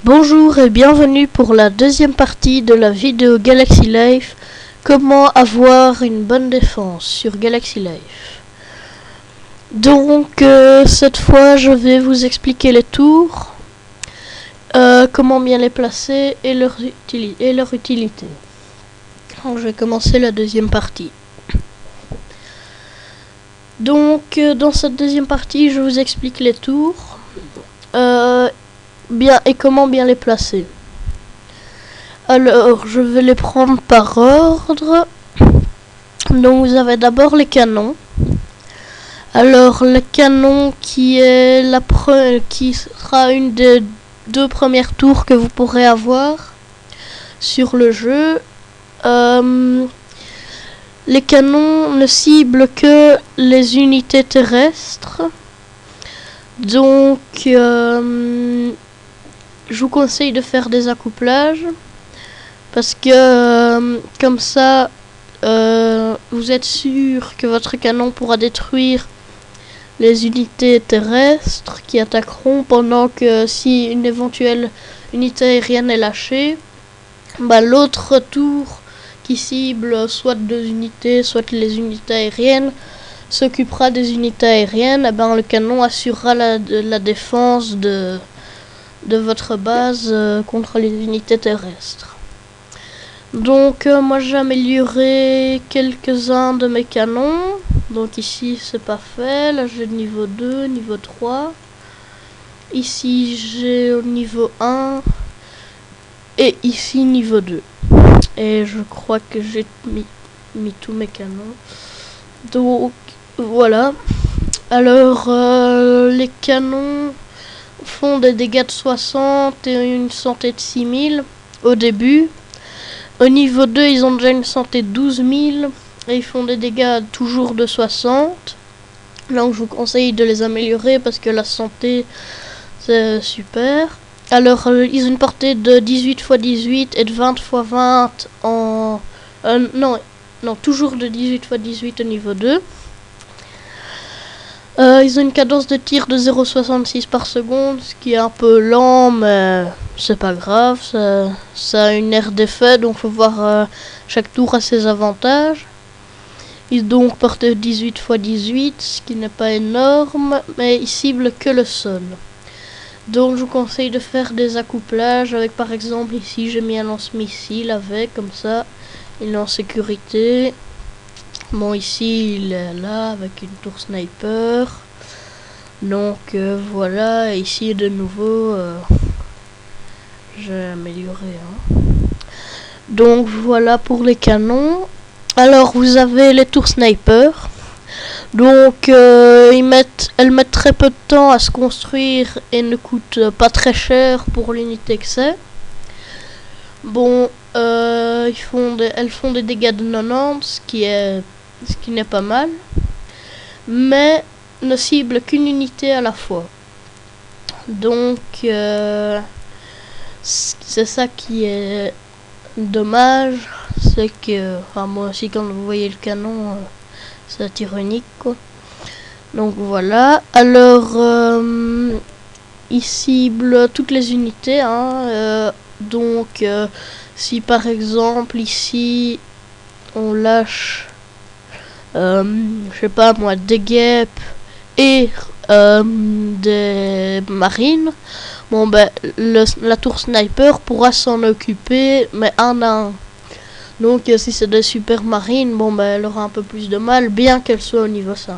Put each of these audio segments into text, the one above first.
Bonjour et bienvenue pour la deuxième partie de la vidéo Galaxy Life. Comment avoir une bonne défense sur Galaxy Life. Donc cette fois je vais vous expliquer les tours, comment bien les placer et leur utilité. Donc, je vais commencer la deuxième partie. Donc dans cette deuxième partie je vous explique les tours. Bien et comment bien les placer. Alors je vais les prendre par ordre. Donc vous avez d'abord les canons. Alors le canon qui sera une des deux premières tours que vous pourrez avoir sur le jeu. Les canons ne ciblent que les unités terrestres. Donc je vous conseille de faire des accouplages parce que comme ça vous êtes sûr que votre canon pourra détruire les unités terrestres qui attaqueront, pendant que si une éventuelle unité aérienne est lâchée, l'autre tour qui cible soit deux unités, soit les unités aériennes s'occupera des unités aériennes. Le canon assurera la défense de votre base contre les unités terrestres. Donc moi j'ai amélioré quelques-uns de mes canons. Donc ici c'est pas fait, là j'ai niveau 2, niveau 3. Ici j'ai au niveau 1 et ici niveau 2. Et je crois que j'ai mis tous mes canons. Donc voilà. Alors les canons font des dégâts de 60 et une santé de 6000 au début. Au niveau 2 ils ont déjà une santé de 12 000 et ils font des dégâts toujours de 60. Donc je vous conseille de les améliorer parce que la santé c'est super. Alors ils ont une portée de 18 x 18 et de 20 x 20 en... non, toujours de 18 x 18 au niveau 2. Ils ont une cadence de tir de 0,66 par seconde, ce qui est un peu lent, mais c'est pas grave, ça a une aire d'effet, donc faut voir chaque tour a ses avantages. Ils donc portent 18 x 18, ce qui n'est pas énorme, mais ils ciblent que le sol. Donc je vous conseille de faire des accouplages avec, par exemple ici j'ai mis un lance-missile avec, comme ça il est en sécurité. Bon, ici il est là avec une tour sniper. Donc voilà, et ici de nouveau j'ai amélioré. Donc voilà pour les canons. Alors vous avez les tours sniper. Donc elles mettent très peu de temps à se construire et ne coûtent pas très cher pour l'unité que c'est. Bon, elles font des dégâts de 90, ce qui n'est pas mal, mais ne cible qu'une unité à la fois. Donc c'est ça qui est dommage, c'est que moi aussi quand vous voyez le canon c'est ironique quoi. Donc voilà. Alors il cible toutes les unités donc si par exemple ici on lâche je sais pas moi, des guêpes et des marines, la tour sniper pourra s'en occuper, mais un à un. Donc si c'est des super marines, elle aura un peu plus de mal, bien qu'elle soit au niveau 5.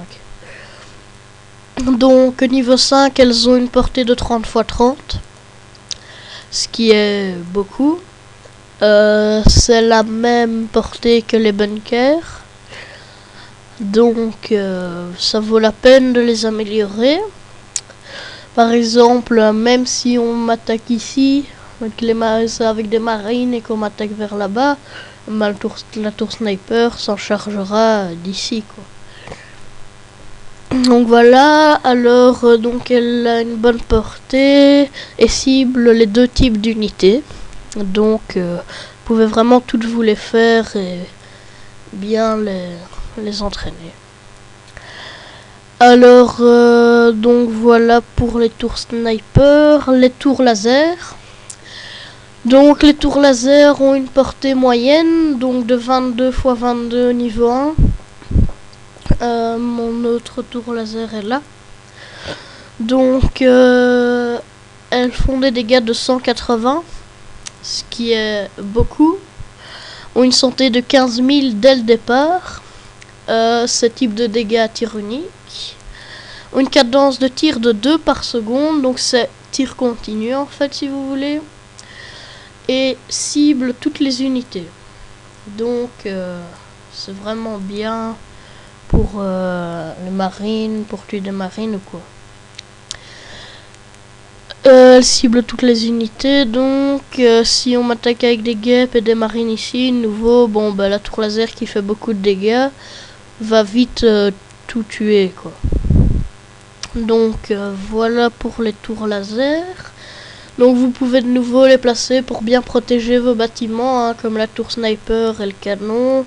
Donc au niveau 5 elles ont une portée de 30 x 30, ce qui est beaucoup. C'est la même portée que les bunkers. Donc ça vaut la peine de les améliorer. Par exemple, même si on m'attaque ici avec des marines et qu'on m'attaque vers là-bas, la tour sniper s'en chargera d'ici quoi. Donc voilà. Alors donc elle a une bonne portée et cible les deux types d'unités. Donc vous pouvez vraiment toutes vous les faire et bien les entraîner. Alors donc voilà pour les tours sniper. Les tours laser, Donc les tours laser ont une portée moyenne, donc de 22 x 22 niveau 1. Mon autre tour laser est là. Donc elles font des dégâts de 180, ce qui est beaucoup. Ont une santé de 15 000 dès le départ. Ce type de dégâts à tir unique. Ont une cadence de tir de 2 par seconde, donc c'est tir continu en fait si vous voulez. Et cible toutes les unités. Donc c'est vraiment bien pour les marines, pour tuer des marines ou quoi. Elle cible toutes les unités, donc si on m'attaque avec des guêpes et des marines ici, nouveau, bon bah la tour laser qui fait beaucoup de dégâts va vite tout tuer quoi. Donc voilà pour les tours laser. Donc vous pouvez de nouveau les placer pour bien protéger vos bâtiments, hein, comme la tour sniper et le canon.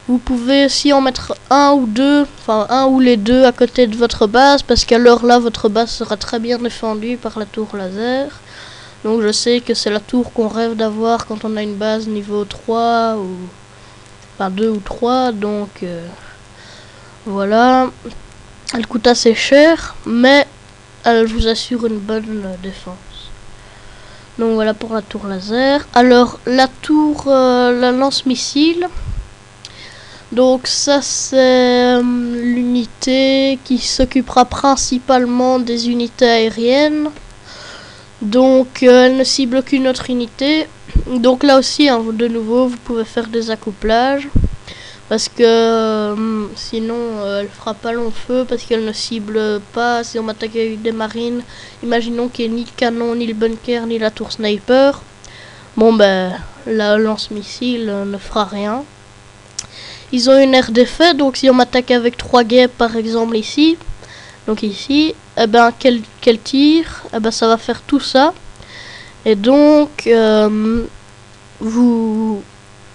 Vous pouvez aussi en mettre un ou deux, enfin un ou les deux à côté de votre base, parce qu'alors là votre base sera très bien défendue par la tour laser. Donc je sais que c'est la tour qu'on rêve d'avoir quand on a une base niveau 3 ou enfin 2 ou 3, donc voilà. Elle coûte assez cher, mais elle vous assure une bonne défense. Donc voilà pour la tour laser. Alors la tour, la lance-missile. Donc ça c'est l'unité qui s'occupera principalement des unités aériennes. Donc elle ne cible qu'une autre unité. Donc là aussi, hein, de nouveau, vous pouvez faire des accouplages. Parce que sinon elle fera pas long feu parce qu'elle ne cible pas. Si on m'attaque avec des marines, imaginons qu'il n'y ait ni le canon, ni le bunker, ni la tour sniper. Bon ben la lance-missile ne fera rien. Ils ont une aire d'effet, donc si on m'attaque avec 3 guêpes par exemple ici, donc ici, eh ben quel tir, eh ben ça va faire tout ça. Et donc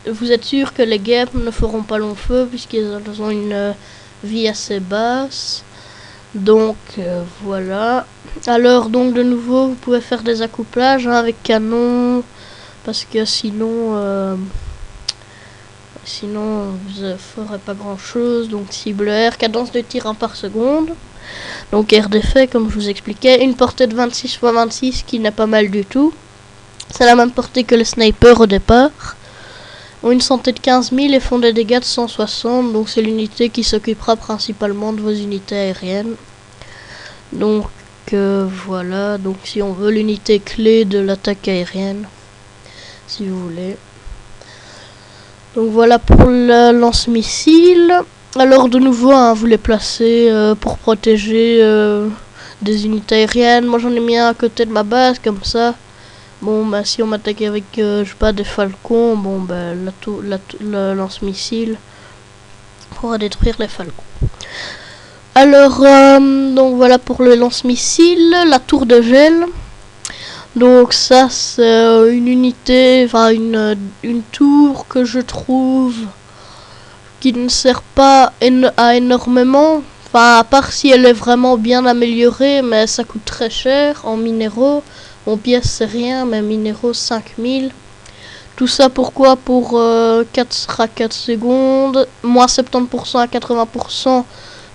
vous êtes sûr que les guêpes ne feront pas long feu puisqu'ils ont une vie assez basse. Donc voilà. Alors donc de nouveau vous pouvez faire des accouplages, hein, avec canon, parce que sinon vous ne ferez pas grand chose. Donc cible air, cadence de tir 1 par seconde. Donc air d'effet comme je vous expliquais, une portée de 26 x 26 qui n'est pas mal du tout. C'est la même portée que le sniper au départ. Ont une santé de 15 000 et font des dégâts de 160. Donc c'est l'unité qui s'occupera principalement de vos unités aériennes. Donc voilà, donc si on veut l'unité clé de l'attaque aérienne, si vous voulez. Donc voilà pour le lance-missile. Alors de nouveau, hein, vous les placez pour protéger des unités aériennes. Moi j'en ai mis un à côté de ma base comme ça. Bon bah si on m'attaque avec je sais pas des falcons, bon bah le lance-missile pourra détruire les falcons. Alors donc voilà pour le lance-missile, la tour de gel. Donc ça c'est une unité, enfin une tour que je trouve qui ne sert pas à énormément. Enfin à part si elle est vraiment bien améliorée, mais ça coûte très cher en minéraux. Mon pièce c'est rien, mais minéraux 5000. Tout ça pourquoi? Pour 4 à 4 secondes, moins 70% à 80%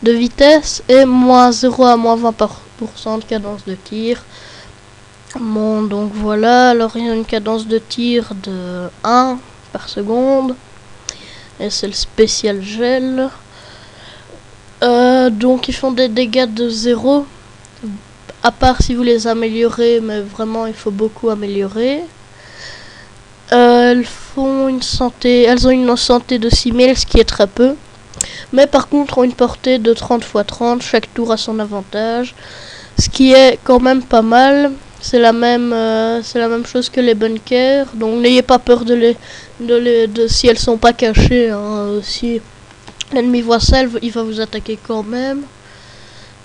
de vitesse et moins 0 à moins 20% de cadence de tir. Bon donc voilà, alors il y a une cadence de tir de 1 par seconde. Et c'est le spécial gel. Donc ils font des dégâts de 0. À part si vous les améliorez, mais vraiment il faut beaucoup améliorer. Elles ont une santé de 6000, ce qui est très peu. Mais par contre ont une portée de 30 x 30, chaque tour a son avantage. Ce qui est quand même pas mal. C'est la même chose que les bunkers. Donc n'ayez pas peur de si elles sont pas cachées, hein. Si l'ennemi voit ça, il va vous attaquer quand même.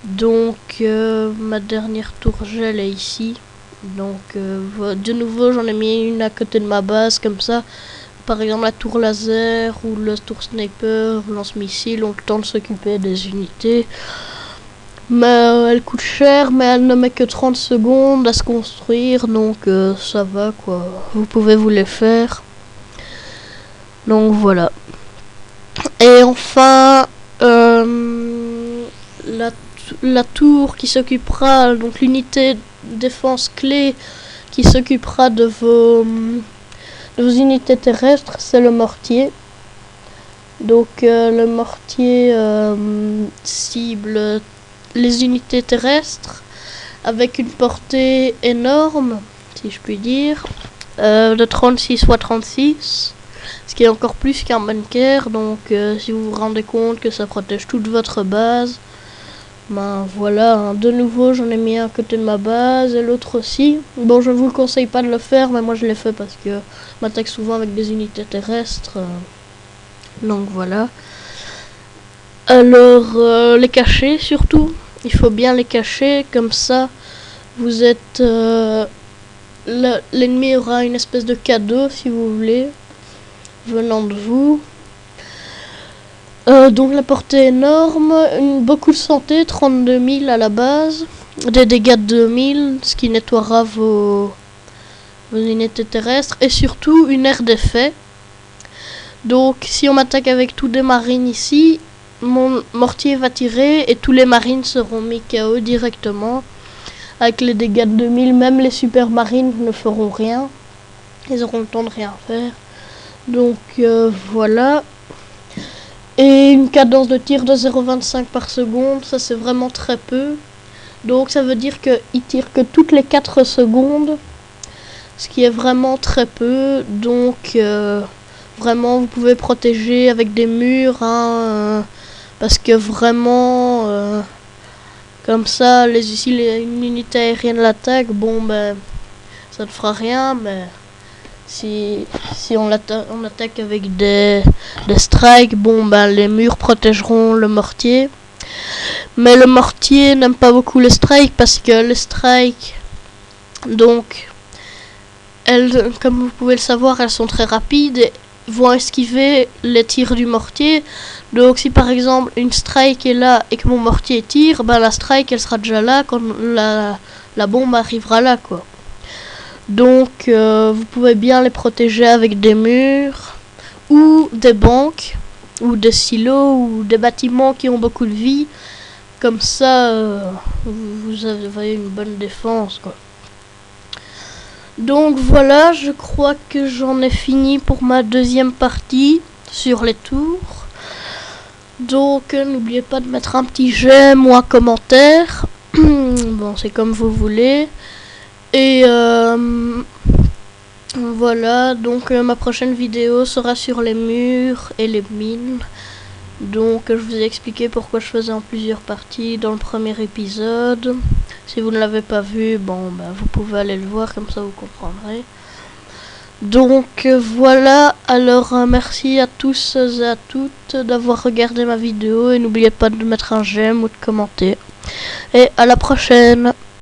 Donc ma dernière tour gel est ici. Donc de nouveau j'en ai mis une à côté de ma base comme ça. Par exemple la tour laser ou la tour sniper, lance-missile ont le temps de s'occuper des unités. Mais elle coûte cher, mais elle ne met que 30 secondes à se construire, donc ça va quoi. Vous pouvez vous les faire. Donc voilà. Et enfin, la tour qui s'occupera, donc l'unité défense clé qui s'occupera de vos unités terrestres, c'est le mortier. Donc le mortier cible les unités terrestres avec une portée énorme, si je puis dire, de 36 x 36, ce qui est encore plus qu'un bunker. Donc si vous vous rendez compte que ça protège toute votre base, ben voilà, hein. De nouveau j'en ai mis un à côté de ma base et l'autre aussi. Bon, je ne vous le conseille pas de le faire, mais moi je l'ai fait parce que je m'attaque souvent avec des unités terrestres. Donc voilà. Alors les cacher surtout, il faut bien les cacher, comme ça vous êtes l'ennemi aura une espèce de cadeau si vous voulez venant de vous. Donc la portée énorme, beaucoup de santé, 32 000 à la base, des dégâts de 2000, ce qui nettoiera vos unités terrestres, et surtout une aire d'effet. Donc si on m'attaque avec tous des marines ici, mon mortier va tirer et tous les marines seront mis KO directement. Avec les dégâts de 2000, même les super marines ne feront rien. Ils auront le temps de rien faire. Donc voilà. Et une cadence de tir de 0,25 par seconde, ça c'est vraiment très peu. Donc ça veut dire qu'il tire que toutes les 4 secondes, ce qui est vraiment très peu. Donc vraiment vous pouvez protéger avec des murs, hein, parce que vraiment comme ça, ici une unité aérienne l'attaque, bon ben ça ne fera rien, mais si on attaque avec des strikes, bon ben les murs protégeront le mortier. Mais le mortier n'aime pas beaucoup les strikes parce que les strikes, donc elles, comme vous pouvez le savoir, elles sont très rapides et vont esquiver les tirs du mortier. Donc si par exemple une strike est là et que mon mortier tire, ben la strike elle sera déjà là quand la bombe arrivera là quoi. Donc vous pouvez bien les protéger avec des murs ou des banques ou des silos ou des bâtiments qui ont beaucoup de vie. Comme ça vous avez une bonne défense quoi. Donc voilà, je crois que j'en ai fini pour ma deuxième partie sur les tours. Donc n'oubliez pas de mettre un petit j'aime ou un commentaire. Bon, c'est comme vous voulez. Et voilà, donc ma prochaine vidéo sera sur les murs et les mines. Donc je vous ai expliqué pourquoi je faisais en plusieurs parties dans le premier épisode. Si vous ne l'avez pas vu, bon bah, vous pouvez aller le voir, comme ça vous comprendrez. Donc voilà, alors merci à tous et à toutes d'avoir regardé ma vidéo et n'oubliez pas de mettre un j'aime ou de commenter. Et à la prochaine.